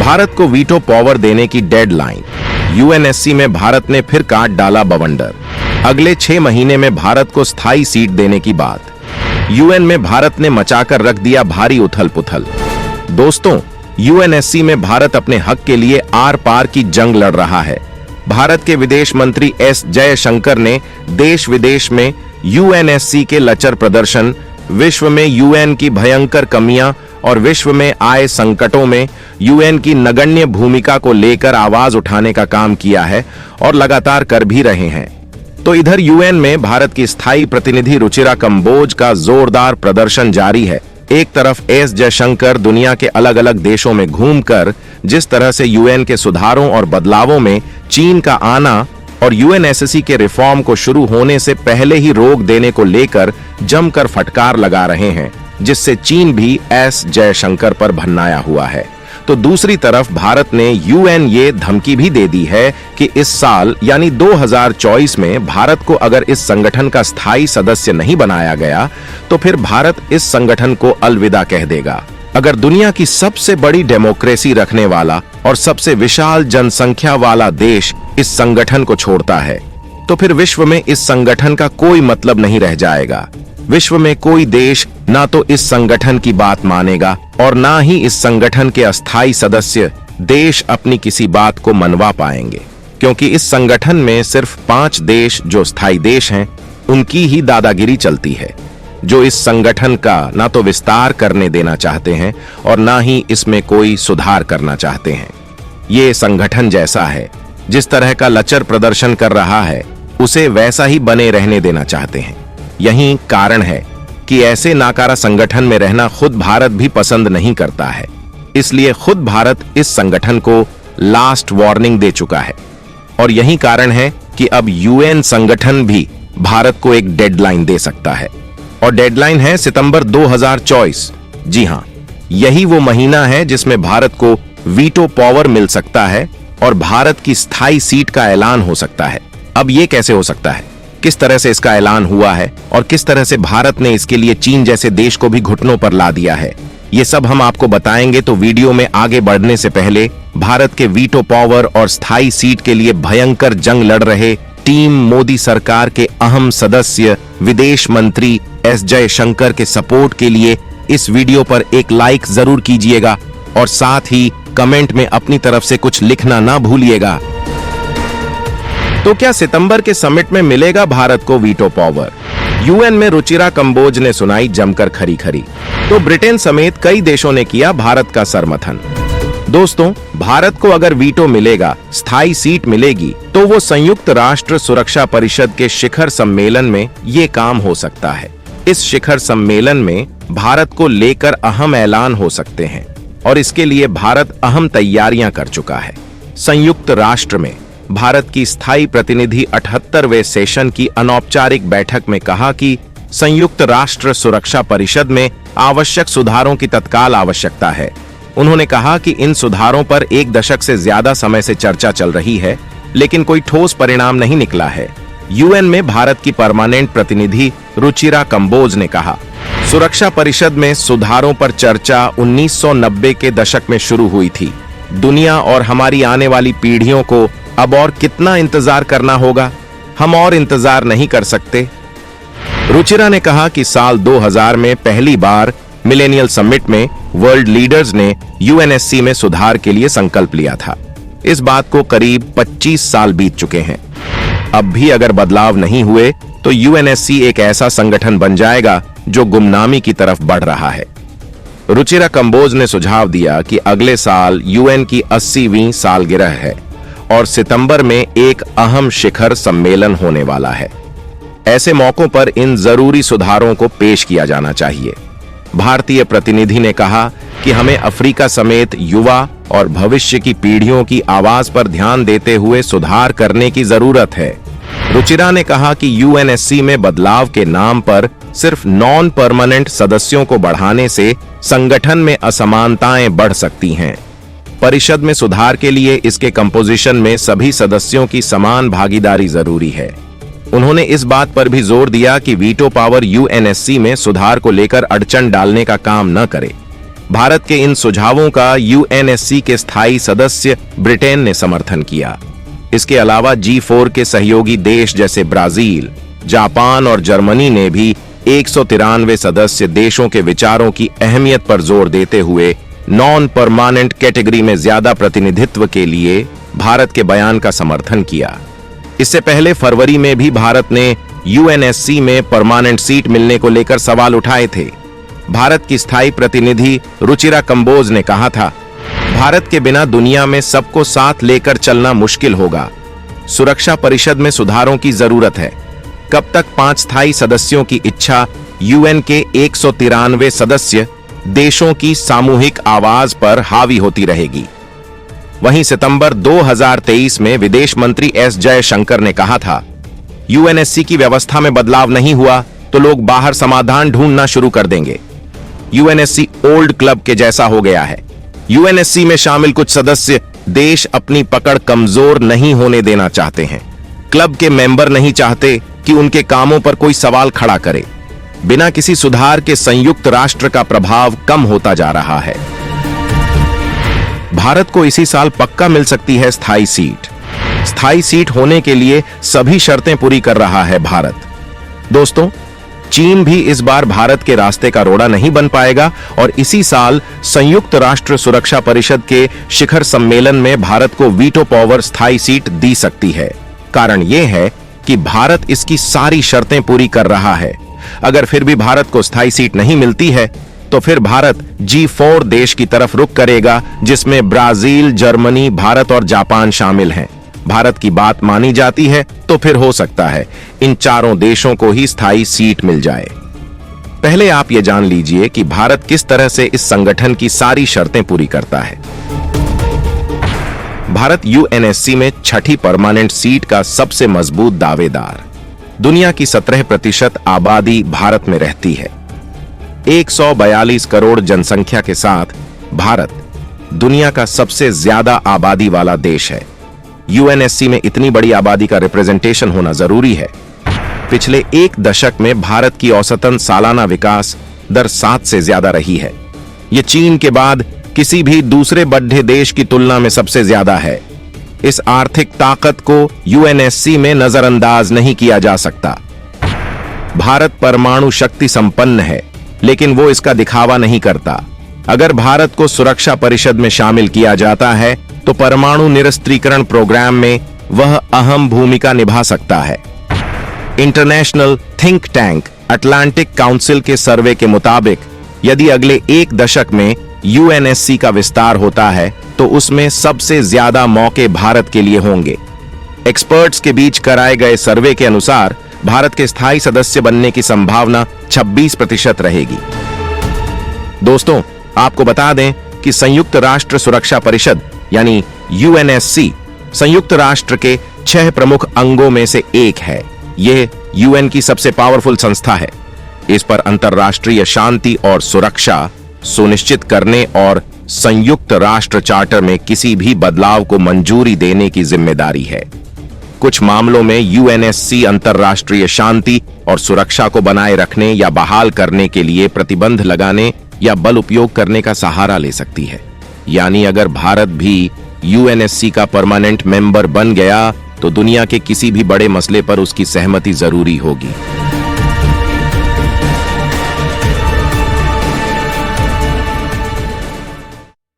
भारत को veto power देने की डेडलाइन। यूएनएससी में भारत ने फिर काट डाला बवंडर। अगले 6 महीने में भारत को स्थायी सीट देने की बात। यूएन में भारत ने मचाकर रख दिया भारी उथल पुथल। दोस्तों, यूएनएससी में भारत अपने हक के लिए आर पार की जंग लड़ रहा है। भारत के विदेश मंत्री एस जयशंकर ने देश विदेश में यूएनएससी के लचर प्रदर्शन, विश्व में यूएन की भयंकर कमियां और विश्व में आए संकटों में यूएन की नगण्य भूमिका को लेकर आवाज उठाने का काम किया है और लगातार कर भी रहे हैं। तो इधर यूएन में भारत की स्थायी प्रतिनिधि रुचिरा कंबोज का जोरदार प्रदर्शन जारी है। एक तरफ एस जयशंकर दुनिया के अलग अलग देशों में घूमकर जिस तरह से यूएन के सुधारों और बदलावों में चीन का आना और यूएनएससी के रिफॉर्म को शुरू होने से पहले ही रोक देने को लेकर जमकर फटकार लगा रहे हैं, जिससे चीन भी एस जयशंकर पर भन्नाया हुआ है। तो दूसरी तरफ भारत ने यूएन ये धमकी भी दे दी है कि इस साल यानी 2024 में भारत को अगर इस संगठन का स्थायी सदस्य नहीं बनाया गया तो फिर भारत इस संगठन को अलविदा कह देगा। अगर दुनिया की सबसे बड़ी डेमोक्रेसी रखने वाला और सबसे विशाल जनसंख्या वाला देश इस संगठन को छोड़ता है तो फिर विश्व में इस संगठन का कोई मतलब नहीं रह जाएगा। विश्व में कोई देश ना तो इस संगठन की बात मानेगा और ना ही इस संगठन के अस्थायी सदस्य देश अपनी किसी बात को मनवा पाएंगे, क्योंकि इस संगठन में सिर्फ 5 देश जो स्थायी देश हैं उनकी ही दादागिरी चलती है, जो इस संगठन का ना तो विस्तार करने देना चाहते हैं और ना ही इसमें कोई सुधार करना चाहते हैं। ये संगठन जैसा है, जिस तरह का लचर प्रदर्शन कर रहा है, उसे वैसा ही बने रहने देना चाहते हैं। यही कारण है कि ऐसे नाकारा संगठन में रहना खुद भारत भी पसंद नहीं करता है। इसलिए खुद भारत इस संगठन को लास्ट वार्निंग दे चुका है और यही कारण है कि अब यूएन संगठन भी भारत को एक डेडलाइन दे सकता है और डेडलाइन है सितंबर 2024। जी हां, यही वो महीना है जिसमें भारत को वीटो पावर मिल सकता है और भारत की स्थायी सीट का ऐलान हो सकता है। अब ये कैसे हो सकता है, किस तरह से इसका ऐलान हुआ है और किस तरह से भारत ने इसके लिए चीन जैसे देश को भी घुटनों पर ला दिया है, ये सब हम आपको बताएंगे। तो वीडियो में आगे बढ़ने से पहले भारत के वीटो पावर और स्थायी सीट के लिए भयंकर जंग लड़ रहे टीम मोदी सरकार के अहम सदस्य विदेश मंत्री एस जयशंकर के सपोर्ट के लिए इस वीडियो पर एक लाइक जरूर कीजिएगा और साथ ही कमेंट में अपनी तरफ से कुछ लिखना ना भूलिएगा। तो क्या सितंबर के समिट में मिलेगा भारत को वीटो पावर? यूएन में रुचिरा कंबोज ने सुनाई जमकर खरी खरी। तो ब्रिटेन समेत कई देशों ने किया भारत का समर्थन। दोस्तों, भारत को अगर वीटो मिलेगा, स्थायी सीट मिलेगी, तो वो संयुक्त राष्ट्र सुरक्षा परिषद के शिखर सम्मेलन में ये काम हो सकता है। इस शिखर सम्मेलन में भारत को लेकर अहम ऐलान हो सकते हैं और इसके लिए भारत अहम तैयारियां कर चुका है। संयुक्त राष्ट्र में भारत की स्थायी प्रतिनिधि 78वें सेशन की अनौपचारिक बैठक में कहा कि संयुक्त राष्ट्र सुरक्षा परिषद में आवश्यक सुधारों की तत्काल आवश्यकता है। उन्होंने कहा कि इन सुधारों पर 1 दशक से ज्यादा समय से चर्चा चल रही है, लेकिन कोई ठोस परिणाम नहीं निकला है। यूएन में भारत की परमानेंट प्रतिनिधि रुचिरा कंबोज ने कहा, सुरक्षा परिषद में सुधारों पर चर्चा 1990 के दशक में शुरू हुई थी। दुनिया और हमारी आने वाली पीढ़ियों को अब और कितना इंतजार करना होगा? हम और इंतजार नहीं कर सकते। रुचिरा ने कहा कि साल 2000 में पहली बार मिलेनियल समिट में वर्ल्ड लीडर्स ने यूएनएससी में सुधार के लिए संकल्प लिया था। इस बात को करीब 25 साल बीत चुके हैं। अब भी अगर बदलाव नहीं हुए तो यूएनएससी एक ऐसा संगठन बन जाएगा जो गुमनामी की तरफ बढ़ रहा है। रुचिरा कंबोज ने सुझाव दिया कि अगले साल यूएन की 80वीं सालगिरह है और सितंबर में एक अहम शिखर सम्मेलन होने वाला है। ऐसे मौकों पर इन जरूरी सुधारों को पेश किया जाना चाहिए। भारतीय प्रतिनिधि ने कहा कि हमें अफ्रीका समेत युवा और भविष्य की पीढ़ियों की आवाज पर ध्यान देते हुए सुधार करने की जरूरत है। रुचिरा ने कहा कि यूएनएससी में बदलाव के नाम पर सिर्फ नॉन परमानेंट सदस्यों को बढ़ाने से संगठन में असमानताएं बढ़ सकती हैं। परिषद में सुधार के लिए इसके कंपोजिशन में सभी सदस्यों की समान भागीदारी जरूरी है। उन्होंने इस बात पर भी जोर दिया कि वीटो पावर यूएनएससी में सुधार को लेकर अड़चन डालने का काम न करे। भारत के इन सुझावों का यूएनएससी के स्थायी सदस्य ब्रिटेन ने समर्थन किया। इसके अलावा G4 के सहयोगी देश जैसे ब्राजील, जापान और जर्मनी ने भी 193 सदस्य देशों के विचारों की अहमियत पर जोर देते हुए नॉन परमानेंट कैटेगरी में ज्यादा प्रतिनिधित्व के लिए भारत के बयान का समर्थन किया। इससे पहले फरवरी में भी भारत ने यूएनएससी में परमानेंट सीट मिलने को लेकर सवाल उठाए थे। भारत की स्थायी प्रतिनिधि रुचिरा कंबोज ने कहा था, भारत के बिना दुनिया में सबको साथ लेकर चलना मुश्किल होगा। सुरक्षा परिषद में सुधारों की जरूरत है। कब तक 5 स्थायी सदस्यों की इच्छा यूएन के 193 सदस्य देशों की सामूहिक आवाज पर हावी होती रहेगी। वहीं सितंबर 2023 में विदेश मंत्री एस जयशंकर ने कहा था, यूएनएससी की व्यवस्था में बदलाव नहीं हुआ तो लोग बाहर समाधान ढूंढना शुरू कर देंगे। यूएनएससी ओल्ड क्लब के जैसा हो गया है। यूएनएससी में शामिल कुछ सदस्य देश अपनी पकड़ कमजोर नहीं होने देना चाहते हैं। क्लब के मेंबर नहीं चाहते कि उनके कामों पर कोई सवाल खड़ा करे। बिना किसी सुधार के संयुक्त राष्ट्र का प्रभाव कम होता जा रहा है। भारत को इसी साल पक्का मिल सकती है स्थायी सीट। स्थायी सीट होने के लिए सभी शर्तें पूरी कर रहा है भारत। दोस्तों, चीन भी इस बार भारत के रास्ते का रोड़ा नहीं बन पाएगा और इसी साल संयुक्त राष्ट्र सुरक्षा परिषद के शिखर सम्मेलन में भारत को वीटो पावर स्थायी सीट दी सकती है। कारण यह है कि भारत इसकी सारी शर्तें पूरी कर रहा है। अगर फिर भी भारत को स्थायी सीट नहीं मिलती है तो फिर भारत G4 देश की तरफ रुख करेगा, जिसमें ब्राजील, जर्मनी, भारत और जापान शामिल हैं। भारत की बात मानी जाती है तो फिर हो सकता है इन चारों देशों को ही स्थायी सीट मिल जाए। पहले आप ये जान लीजिए कि भारत किस तरह से इस संगठन की सारी शर्तें पूरी करता है। भारत यूएनएससी में 6ठी परमानेंट सीट का सबसे मजबूत दावेदार। दुनिया की 17% आबादी भारत में रहती है। 142 करोड़ जनसंख्या के साथ भारत दुनिया का सबसे ज्यादा आबादी वाला देश है। यूएनएससी में इतनी बड़ी आबादी का रिप्रेजेंटेशन होना जरूरी है। पिछले 1 दशक में भारत की औसतन सालाना विकास दर 7 से ज्यादा रही है। यह चीन के बाद किसी भी दूसरे बड़े देश की तुलना में सबसे ज्यादा है। इस आर्थिक ताकत को यूएनएससी में नजरअंदाज नहीं किया जा सकता। भारत परमाणु शक्ति संपन्न है, लेकिन वो इसका दिखावा नहीं करता। अगर भारत को सुरक्षा परिषद में शामिल किया जाता है तो परमाणु निरस्त्रीकरण प्रोग्राम में वह अहम भूमिका निभा सकता है। International think tank Atlantic council के सर्वे के मुताबिक यदि अगले 1 दशक में यूएनएससी का विस्तार होता है तो उसमें सबसे ज्यादा मौके भारत के लिए होंगे। एक्सपर्ट्स के बीच कराए गए सर्वे के अनुसार भारत के स्थायी सदस्य बनने की संभावना 26% रहेगी। दोस्तों, आपको बता दें कि संयुक्त राष्ट्र सुरक्षा परिषद यानी यूएनएससी संयुक्त राष्ट्र के 6 प्रमुख अंगों में से एक है। यह यूएन की सबसे पावरफुल संस्था है। इस पर अंतर्राष्ट्रीय शांति और सुरक्षा सुनिश्चित करने और संयुक्त राष्ट्र चार्टर में किसी भी बदलाव को मंजूरी देने की जिम्मेदारी है। कुछ मामलों में यूएनएससी अंतर्राष्ट्रीय शांति और सुरक्षा को बनाए रखने या बहाल करने के लिए प्रतिबंध लगाने या बल उपयोग करने का सहारा ले सकती है। यानी अगर भारत भी यूएनएससी का परमानेंट मेंबर बन गया तो दुनिया के किसी भी बड़े मसले पर उसकी सहमति जरूरी होगी।